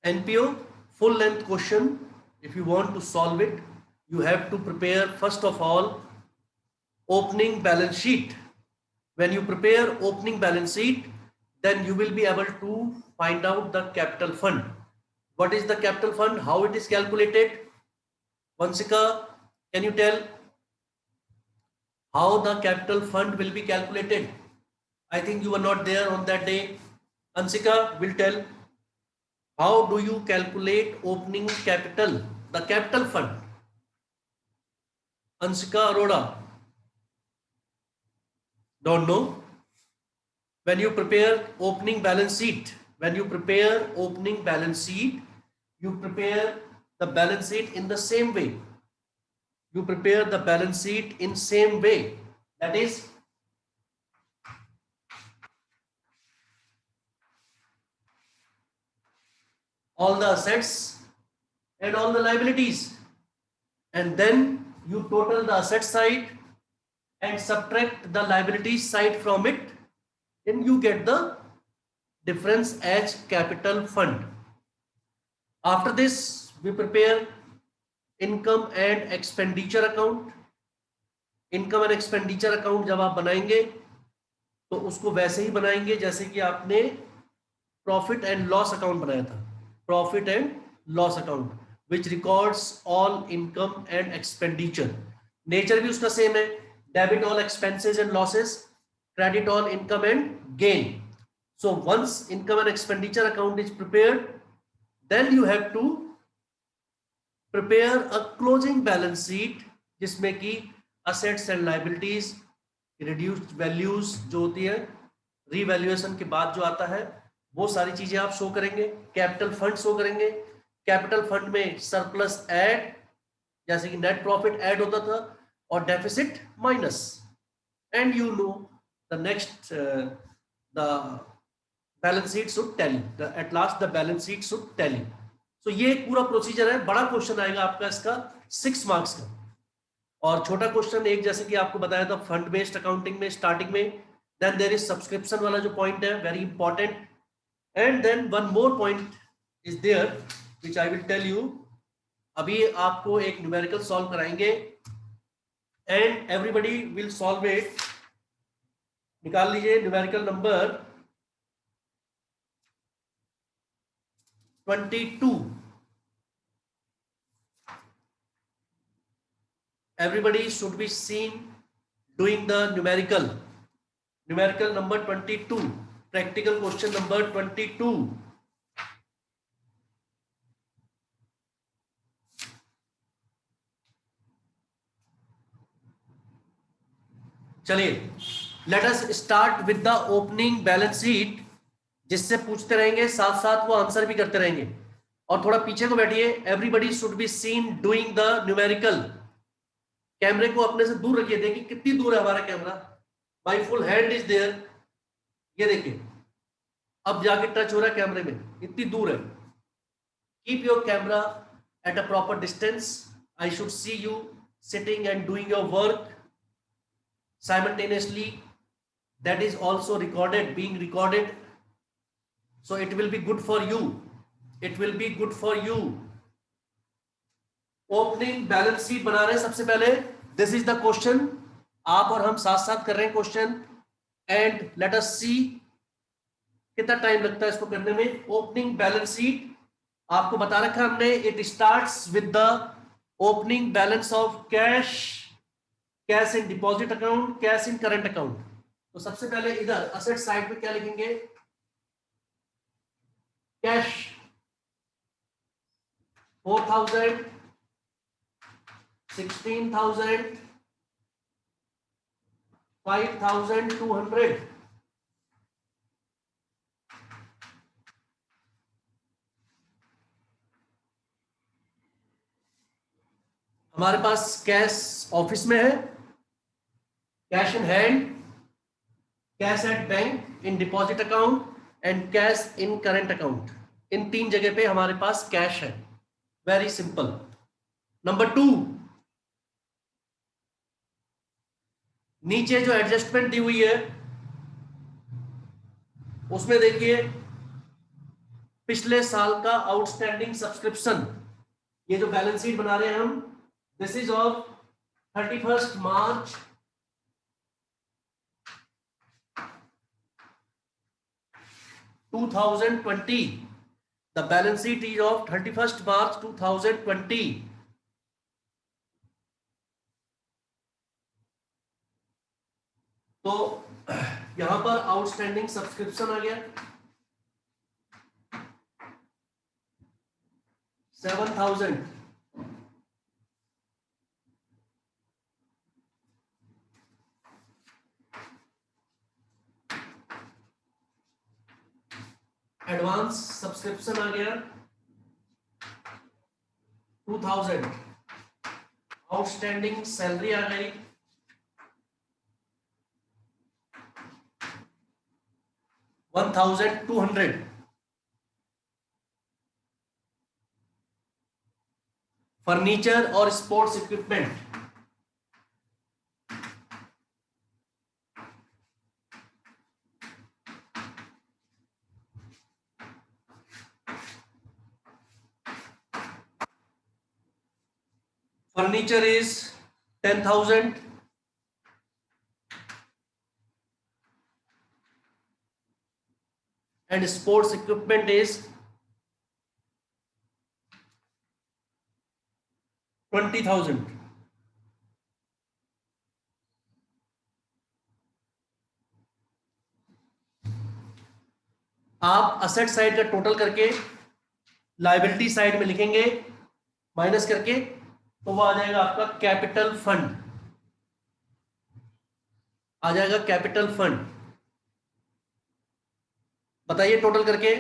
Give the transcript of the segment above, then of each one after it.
NPO full length question. If you want to solve it, you have to prepare first of all opening balance sheet. When you prepare opening balance sheet, then you will be able to find out the capital fund. What is the capital fund? How it is calculated? Vansika, can you tell how the capital fund will be calculated? I think you were not there on that day. Ansika will tell how do you calculate opening capital, the capital fund. Ansika Arora, don't know. When you prepare opening balance sheet, you prepare the balance sheet in the same way. You prepare the balance sheet in same way. That is, all the assets and all the liabilities, and then you total the asset side and subtract the liabilities side from it, then you get the difference as capital fund. After this, we prepare income and expenditure account. Income and expenditure account जब आप बनाएंगे तो उसको वैसे ही बनाएंगे जैसे कि आपने प्रॉफिट एंड लॉस अकाउंट बनाया था. Profit and loss account which records all income and expenditure. Nature भी उसका सेम है. Debit all expenses and losses, credit all income and gain. So once income and expenditure account is prepared, then you have to prepare a closing balance sheet जिसमें कि assets and liabilities, reduced values जो होती है, revaluation के बाद जो आता है, वो सारी चीजें आप शो करेंगे. कैपिटल फंड शो करेंगे. कैपिटल फंड में सरप्लस ऐड, जैसे कि नेट प्रॉफिट ऐड होता था, और deficit minus. And you know the next the balance sheet should tally. At last the balance sheet should tally. So ये एक पूरा प्रोसीजर है. बड़ा क्वेश्चन आएगा आपका इसका 6 मार्क्स का, और छोटा क्वेश्चन एक जैसे कि आपको बताया था फंड बेस्ड अकाउंटिंग में स्टार्टिंग में. देन देयर इज सब्सक्रिप्शन वाला जो पॉइंट है, very important. And then one more point is there which I will tell you. अभी आपको एक न्यूमेरिकल सॉल्व कराएंगे and everybody will solve it. निकाल लीजिए numerical number 22. Everybody should be seen doing the numerical number 22, practical question number 22. चलिए, let us start with the opening balance sheet. जिससे पूछते रहेंगे साथ साथ वो आंसर भी करते रहेंगे. और थोड़ा पीछे को बैठिए. Everybody should be seen doing the numerical. कैमरे को अपने से दूर रखिए. देखिए कितनी दूर है हमारा camera. My full hand is there. ये देखिए अब जाके टच हो रहा है कैमरे में. इतनी दूर है. Keep your camera at a proper distance. I should see you sitting and doing your work simultaneously. That is also recorded, being recorded. So it will be good for you. It will be good for you. Opening balance sheet बना रहे हैं सबसे पहले. This is the question. आप और हम साथ साथ कर रहे हैं क्वेश्चन. एंड लेट अस सी कितना टाइम लगता है इसको करने में. ओपनिंग बैलेंस शीट आपको बता रखा हमने. It starts with the opening balance of cash, cash in deposit account, cash in current account. तो सबसे पहले इधर असेट साइड में क्या लिखेंगे. कैश 4,000, 16,000, 5,200. हमारे पास कैश ऑफिस में है, cash in hand, cash at bank, in deposit account and cash in current account. इन 3 जगह पे हमारे पास कैश है. Very simple. नंबर 2, नीचे जो एडजस्टमेंट दी हुई है उसमें देखिए पिछले साल का आउटस्टैंडिंग सब्सक्रिप्शन, ये जो बैलेंस शीट बना रहे हैं हम, this is of 31st March 2020. The balance sheet is of 31st March 2020. तो यहां पर आउटस्टैंडिंग सब्सक्रिप्शन आ गया 7,000. एडवांस सब्सक्रिप्शन आ गया 2,000. आउटस्टैंडिंग सैलरी आ गई 1,200. फर्नीचर और sports equipment, furniture is 10,000. And sports equipment is 20,000. आप असेट साइड का टोटल करके लायबिलिटी साइड में लिखेंगे माइनस करके, तो वो आ जाएगा आपका कैपिटल फंड, आ जाएगा कैपिटल फंड. बताइए टोटल करके.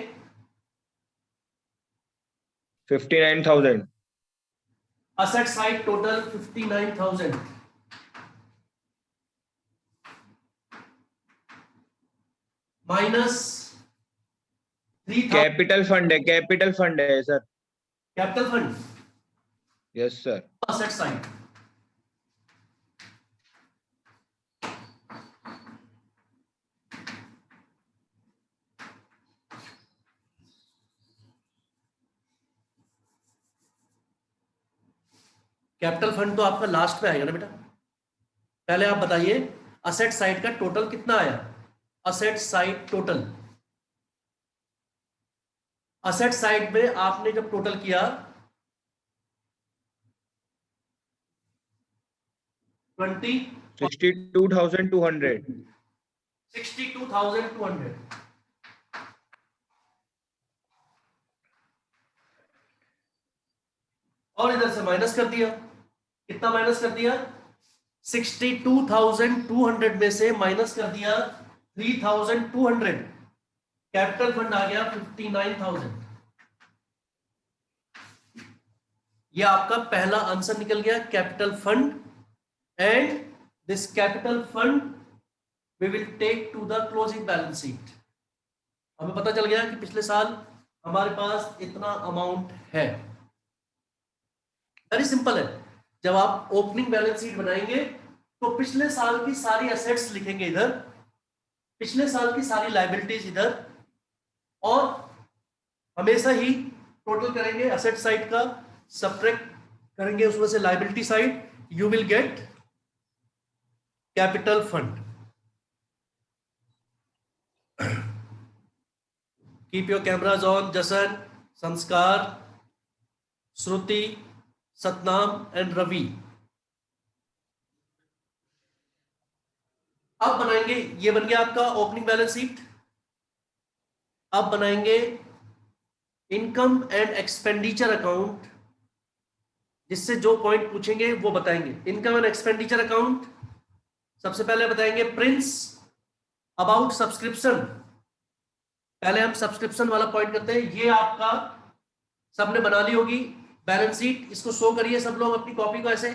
59,000. Asset side total 59,000 minus 3,000. Capital fund है sir. Capital fund, yes sir. Asset side. Capital fund तो आपका लास्ट में आएगा ना बेटा. पहले आप बताइए असेट साइड का टोटल कितना आया. Asset side total, asset side में आपने जब टोटल किया 62,200. 62,200. और इधर से माइनस कर दिया. कितना माइनस कर दिया? 62,200 में से माइनस कर दिया 3,200. कैपिटल फंड आ गया 59,000. ये आपका पहला आंसर निकल गया, capital fund. And this capital fund we will take to the closing balance sheet. हमें पता चल गया कि पिछले साल हमारे पास इतना अमाउंट है. वेरी सिंपल है. जब आप ओपनिंग बैलेंस शीट बनाएंगे तो पिछले साल की सारी एसेट्स लिखेंगे इधर, पिछले साल की सारी लायबिलिटीज इधर, और हमेशा ही टोटल करेंगे असेट साइड का, सब्ट्रैक्ट करेंगे उसमें से liability side. You will get capital fund. Keep your cameras on. Jason, संस्कार, श्रुति, सतनाम एंड रवि. अब बनाएंगे, ये बन गया आपका ओपनिंग बैलेंस शीट. अब बनाएंगे इनकम एंड एक्सपेंडिचर अकाउंट, जिससे जो पॉइंट पूछेंगे वो बताएंगे. इनकम एंड एक्सपेंडिचर अकाउंट सबसे पहले बताएंगे प्रिंस अबाउट सब्सक्रिप्शन. पहले हम सब्सक्रिप्शन वाला पॉइंट करते हैं. ये आपका सबने बना ली होगी बैलेंस शीट. इसको शो करिए सब लोग अपनी कॉपी को ऐसे.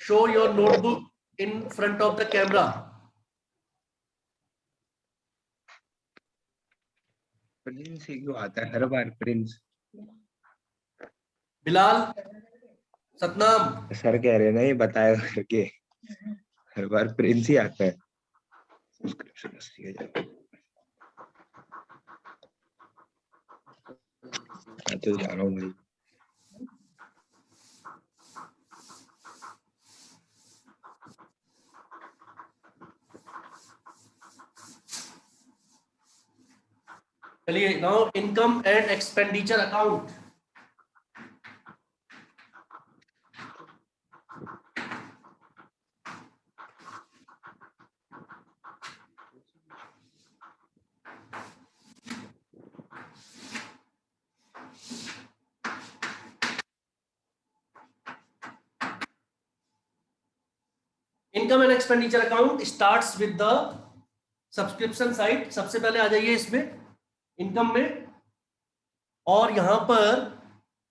Show your notebook in front of the camera. Prince ही क्यों आता है हर बार प्रिंस? बिलाल, सतनाम. सर कह रहे नहीं बताया करके, हर बार प्रिंस ही आता है. सब्सक्रिप्शन 80,000. मैं तो जा रहा हूँ भाई। चलिए, now income and expenditure account. Income and expenditure account starts with the subscription site. सबसे पहले आ जाइए इसमें इनकम में, और यहां पर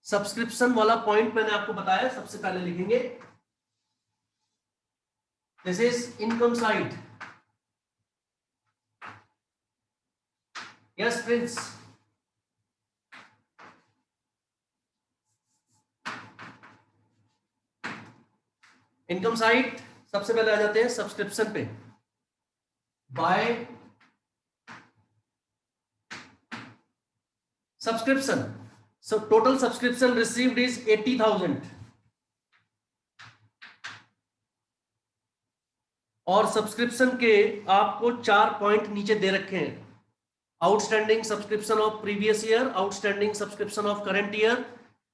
सब्सक्रिप्शन वाला पॉइंट मैंने आपको बताया, सबसे पहले लिखेंगे this is income side. Yes Prince. Income side सबसे पहले आ जाते हैं सब्सक्रिप्शन पे। By subscription, so total subscription received is 80,000 और सब्सक्रिप्शन के आपको 4 पॉइंट नीचे दे रखे हैं। Outstanding subscription of previous year, outstanding subscription of current year,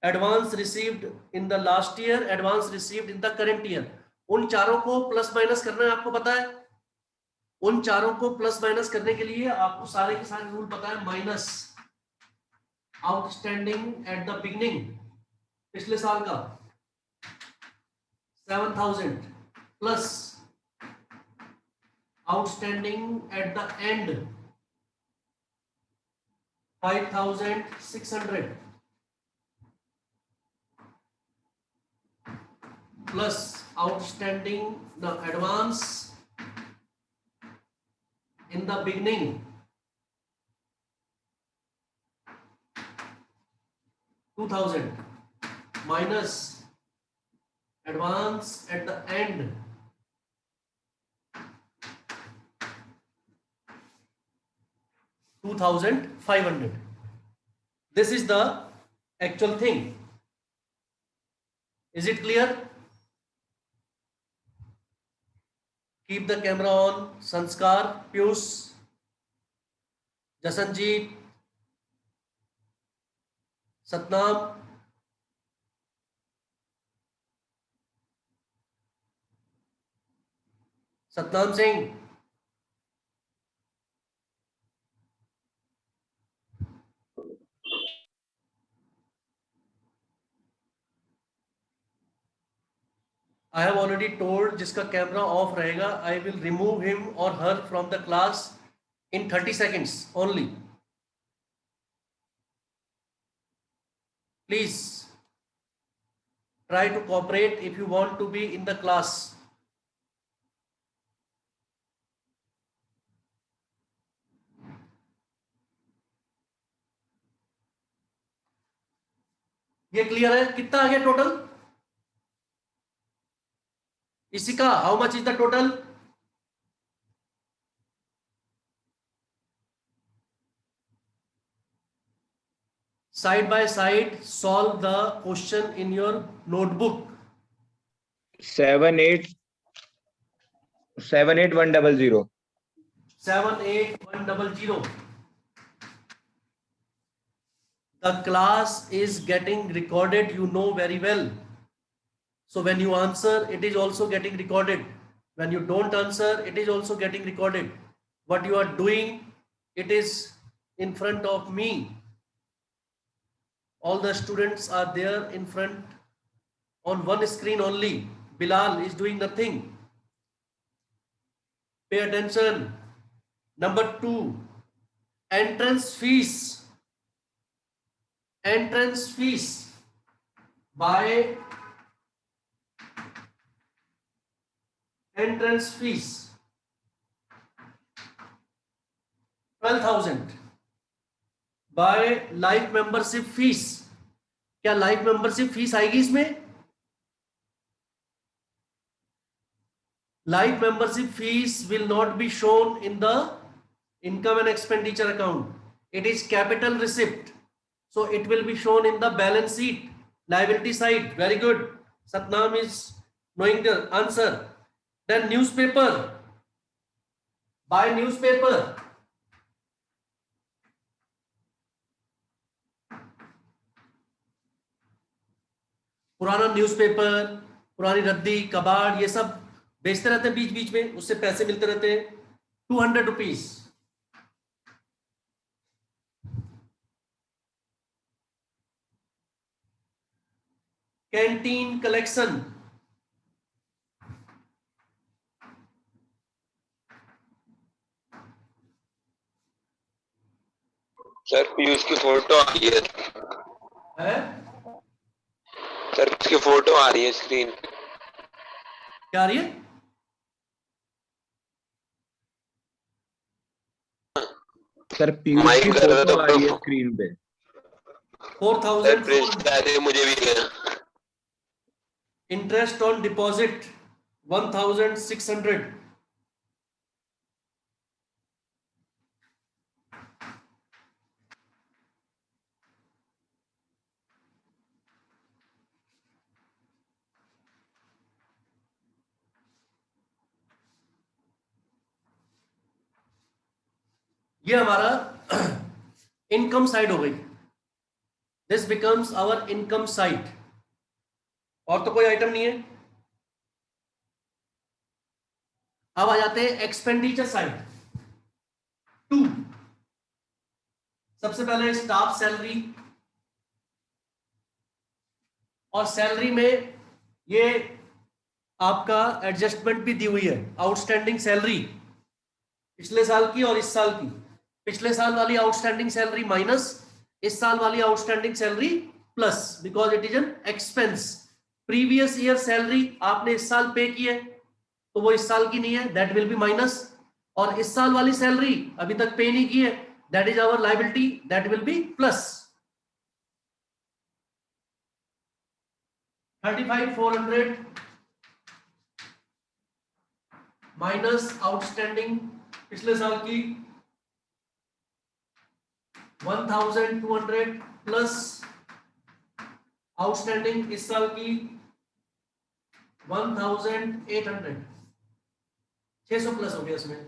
advance received in the last year, advance received in the current year. उन चारों को plus minus करना है, आपको पता है। उन चारों को प्लस माइनस करने के लिए आपको सारे के सारे रूल पता है। Minus outstanding at the beginning, पिछले साल का 7,000, plus outstanding at the end 5,600, plus outstanding the advance in the beginning 2,000, minus advance at the end 2,500. This is the actual thing. Is it clear? Keep the camera on. Sanskar, Piyush, Jasanjeet, Satnam, Satnam Singh, I have already told जिसका camera off रहेगा I will remove him or her from the class in 30 seconds only. Please try to cooperate if you want to be in the class. ये clear है? कितना आ गया total इसी का? How much is the total? Side by side solve the question in your notebook. 78100. 78100. The class is getting recorded, you know very well. So when you answer, it is also getting recorded. When you don't answer, it is also getting recorded. What you are doing, it is in front of me. All the students are there in front on one screen only. Bilal is doing nothing. Pay attention. Number 2, entrance fees. Entrance fees by entrance fees 12,000 by life membership fees. क्या life membership fees आएगी इसमें? Life membership fees will not be shown in the income and expenditure account. It is capital receipt. So it will be shown in the balance sheet, liability side. Very good. Satnam is knowing the answer. Then newspaper. Buy newspaper. पुराना newspaper, पुरानी रद्दी, कबाड़, ये सब बेचते रहते हैं बीच बीच में, उससे पैसे मिलते रहते हैं। 200 rupees. Canteen collection. Sir Piyush की फोटो आ रही है सर, उसकी फोटो आ रही है स्क्रीन। क्या आ रही है? सर पीयूष की फोटो आ रही है स्क्रीन पे। 4,000 मुझे भी गया। Interest on deposit 1,600। ये हमारा इनकम साइड हो गई। This becomes our income side. और तो कोई आइटम नहीं है। अब आ जाते हैं एक्सपेंडिचर साइड 2। सबसे पहले स्टाफ सैलरी, और सैलरी में ये आपका एडजस्टमेंट भी दी हुई है। आउटस्टैंडिंग सैलरी पिछले साल की और इस साल की। पिछले साल वाली आउटस्टैंडिंग सैलरी माइनस इस साल वाली outstanding salary plus, because it is an expense. Previous year salary आपने इस साल पे की है तो वो इस साल की नहीं है, दैट विल बी माइनस। और इस साल वाली सैलरी अभी तक पे नहीं की है, that is our liability, that will be plus. 35,400 minus outstanding पिछले साल की 1,200 प्लस आउटस्टैंडिंग इस साल की 1,800। 600 प्लस हो गया इसमें।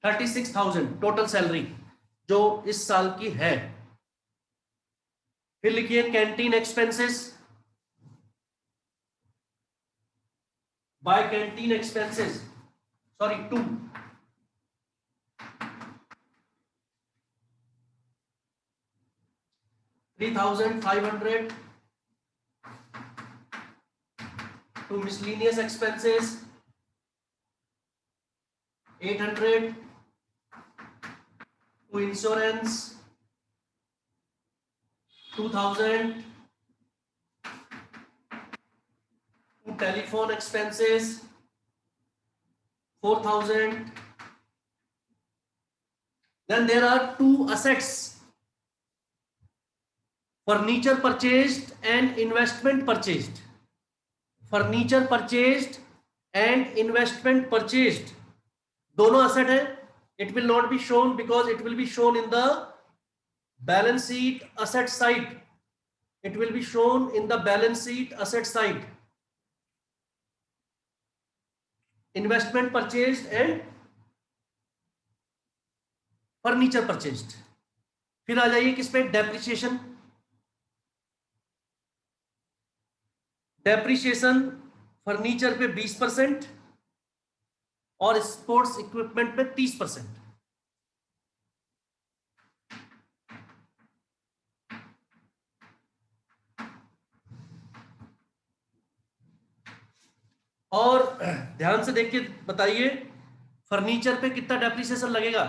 36,000 टोटल सैलरी जो इस साल की है। फिर लिखिए canteen expenses. By canteen expenses, sorry 2। 3,500 to miscellaneous expenses, 800 to insurance, 2,000 to telephone expenses, 4,000. Then there are two assets: furniture purchased and investment purchased. Furniture purchased and investment purchased दोनों asset है। It will not be shown because it will be shown in the balance sheet asset side. It will be shown in the balance sheet asset side. Investment purchased and furniture purchased. फिर आ जाइए किस पे? Depreciation. Depreciation furniture पे 20% और sports equipment पे 30%। और ध्यान से देख के बताइए फर्नीचर पे कितना डेप्रिसिएशन लगेगा।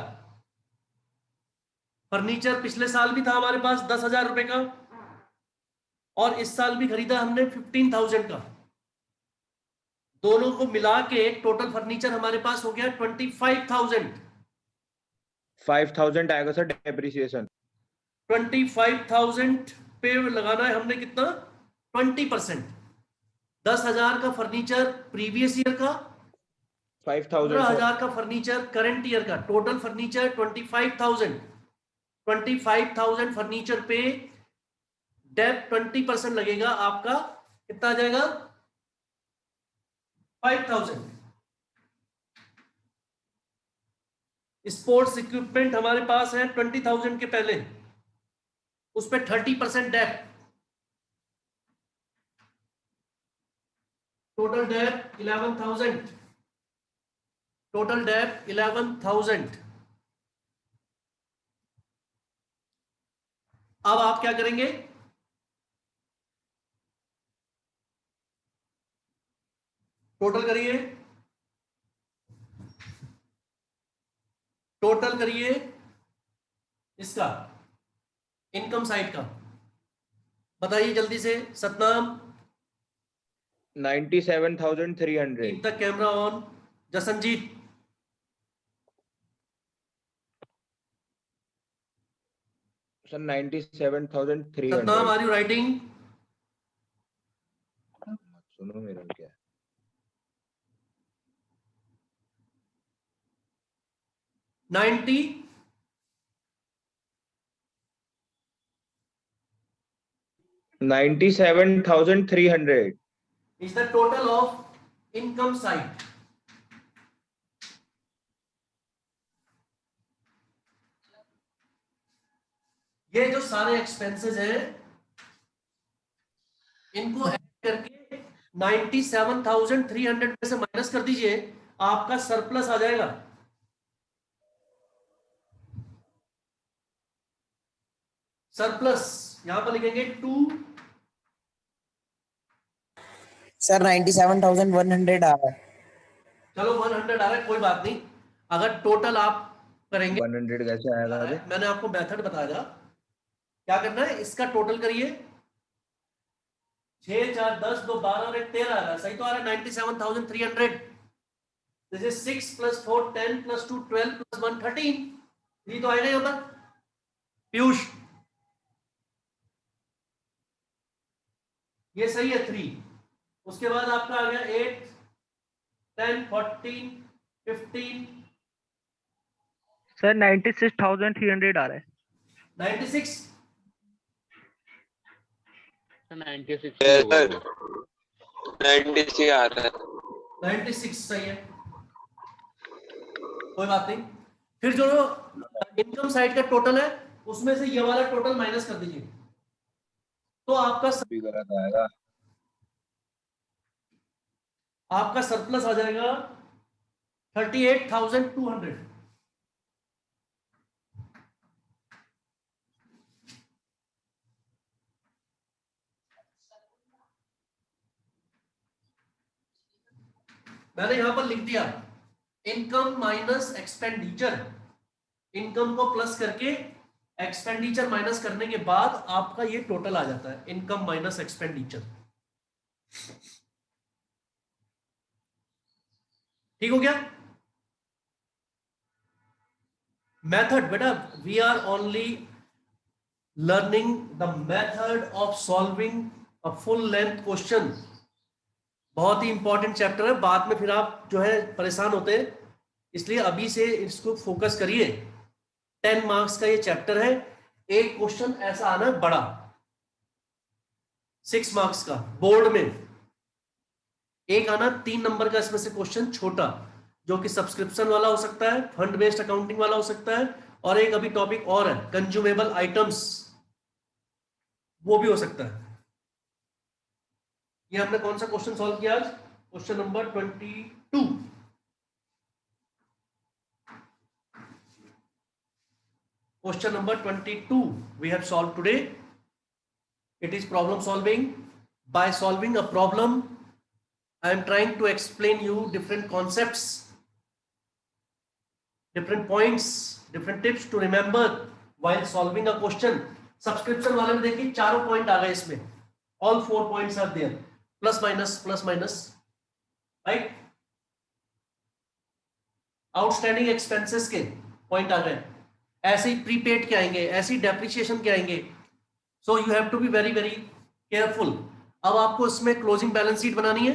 फर्नीचर पिछले साल भी था हमारे पास 10,000 रुपए का और इस साल भी खरीदा हमने 15,000 का। दोनों को मिला के टोटल फर्नीचर हमारे पास हो गया 25,000। 5,000 आएगा सर डेप्रिसिएशन। 25,000 पे लगाना है हमने कितना? 20%। 10,000 का फर्नीचर प्रीवियस ईयर का, 5,000 15,000 का फर्नीचर करंट ईयर का, टोटल फर्नीचर 25,000। 25,000 फर्नीचर पे डेप 20% लगेगा, आपका कितना आ जाएगा? 5,000। स्पोर्ट्स इक्विपमेंट हमारे पास है 20,000 के पहले, उस पर 30% dep, total dep 11,000, total dep 11,000। अब आप क्या करेंगे? टोटल करिए, टोटल करिए इसका, इनकम साइड का, बताइए जल्दी से Satnam. 97,300। Keep the camera on. Jasanjeet, sir 97,300। Satnam are you writing? सुनो मेरा क्या 90 97,300 is the total of income side. ये जो सारे एक्सपेंसेस हैं इनको ऐड करके 97,300 में से माइनस कर दीजिए, आपका सरप्लस आ जाएगा। सरप्लस यहां पर लिखेंगे 2। सर 97,100 आ रहा है। चलो 100 आ रहा है, कोई बात नहीं। अगर टोटल आप करेंगे 100 कैसे आएगा? मैंने आपको मेथड बताया, क्या करना है, इसका टोटल करिए। 6 4 10 2 12 और 1 13 आ रहा है, सही तो आ रहा है 97,300। This is 6 + 4 10 + 2 12 + 1 13। ये तो आएगा ही होता। पीयूष ये सही है 3। उसके बाद आपका आ गया 8 10 14 15। सर 96,300 आ रहा है। 96 96 96 आ रहा है। 96 सही है, कोई बात नहीं। फिर जो इनकम साइड का टोटल है उसमें से ये वाला टोटल माइनस कर दीजिए, तो आपका सरप्लस आ जाएगा 38,200। मैंने यहां पर लिख दिया इनकम माइनस एक्सपेंडिचर। इनकम को प्लस करके एक्सपेंडिचर माइनस करने के बाद आपका ये टोटल आ जाता है, इनकम माइनस एक्सपेंडिचर। ठीक हो गया? मेथड बेटा, we are only learning the method of solving a full length question. बहुत ही इंपॉर्टेंट चैप्टर है, बाद में फिर आप जो है परेशान होते हैं, इसलिए अभी से इसको फोकस करिए। 10 मार्क्स का ये चैप्टर है। एक क्वेश्चन ऐसा आना है बड़ा 6 मार्क्स का बोर्ड में, एक आना 3 नंबर का इसमें से क्वेश्चन छोटा, जो कि सब्सक्रिप्शन वाला हो सकता है, फंड बेस्ड अकाउंटिंग वाला हो सकता है, और एक अभी टॉपिक और है कंज्यूमेबल आइटम्स, वो भी हो सकता है। ये हमने कौन सा क्वेश्चन सॉल्व किया आज? Question number 22। Question number 22 we have solved today. It is problem solving. By solving a problem, I am trying to explain you different concepts, different points, different tips to remember while solving a question. Subscription वाले में देखिए चारों point आ गए इसमें, all 4 points are there, plus minus, right? Outstanding expenses के point आ गए, ऐसे ही prepaid के आएंगे, ऐसे ही डेप्रिसिएशन के आएंगे। So you have to be very very careful. अब आपको इसमें क्लोजिंग बैलेंस शीट बनानी है,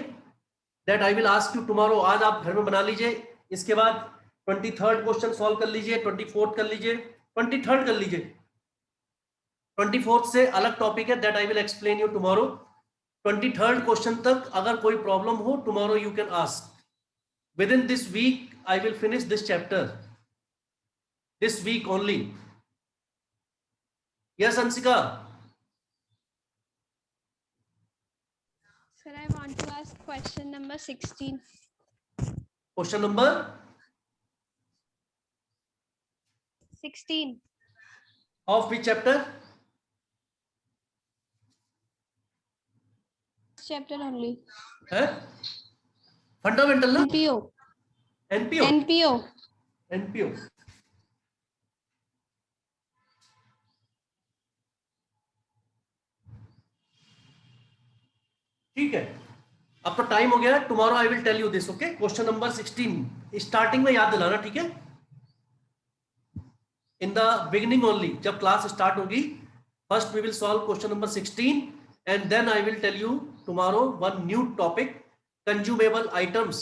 that I will ask you tomorrow. आज आप घर में बना लीजिए, इसके बाद 23rd क्वेश्चन सॉल्व कर लीजिए, 24th कर लीजिए, 23rd कर लीजिए, 24th से अलग टॉपिक है, that I will explain you tomorrow. 23rd question तक अगर कोई प्रॉब्लम हो tomorrow you can ask. Within this week I will finish this chapter, this week only. Yes Anshika? Sir, I want to ask question number 16. Question number 16. Of which chapter? Chapter only. है fundamental ना? NPO. NPO? NPO. NPO ठीक है। अब तो time हो गया, tomorrow I will tell you this. Okay, question number 16 starting में याद दिलाना, ठीक है? इन द बिगिनिंग ओनली, जब क्लास स्टार्ट होगी first we will solve question number 16 and then I will tell you tomorrow one new topic, consumable items.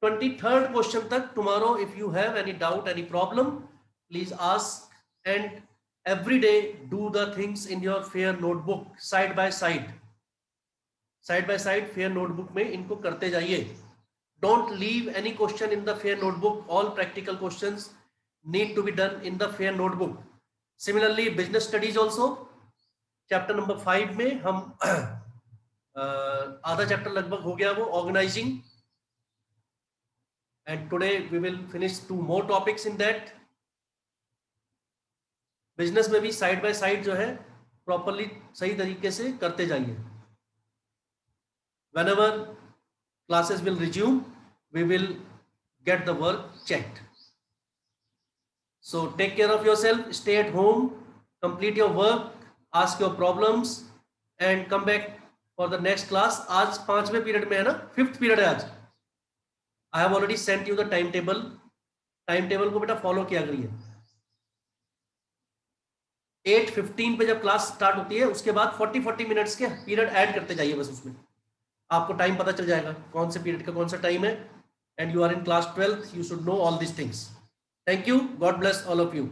23rd question तक tomorrow if you have any doubt, any problem, please ask and every day do the things in your fair notebook, side by side fair notebook में इनको करते जाइए। Don't leave any question in the fair notebook, all practical questions need to be done in the fair notebook. Similarly business studies also, chapter number 5 में हम आधा chapter लगभग हो गया वो, organizing, and today we will finish 2 more topics in that. Business में भी side by side जो है प्रॉपरली सही तरीके से करते जाइए। Whenever classes will resume, we will get the work checked. So take care of yourself, stay at home, complete your work, ask your problems and come back for the next class. आज 5वें period में है ना, 5th period है आज। I have already sent you the timetable. Time को बेटा follow किया करिए। 8:15 पे जब क्लास स्टार्ट होती है उसके बाद 40 मिनट्स के पीरियड ऐड करते जाइए बस, उसमें आपको टाइम पता चल जाएगा कौन से पीरियड का कौन सा टाइम है। And you are in class 12th, you should know all this things. Thank you, God bless all of you.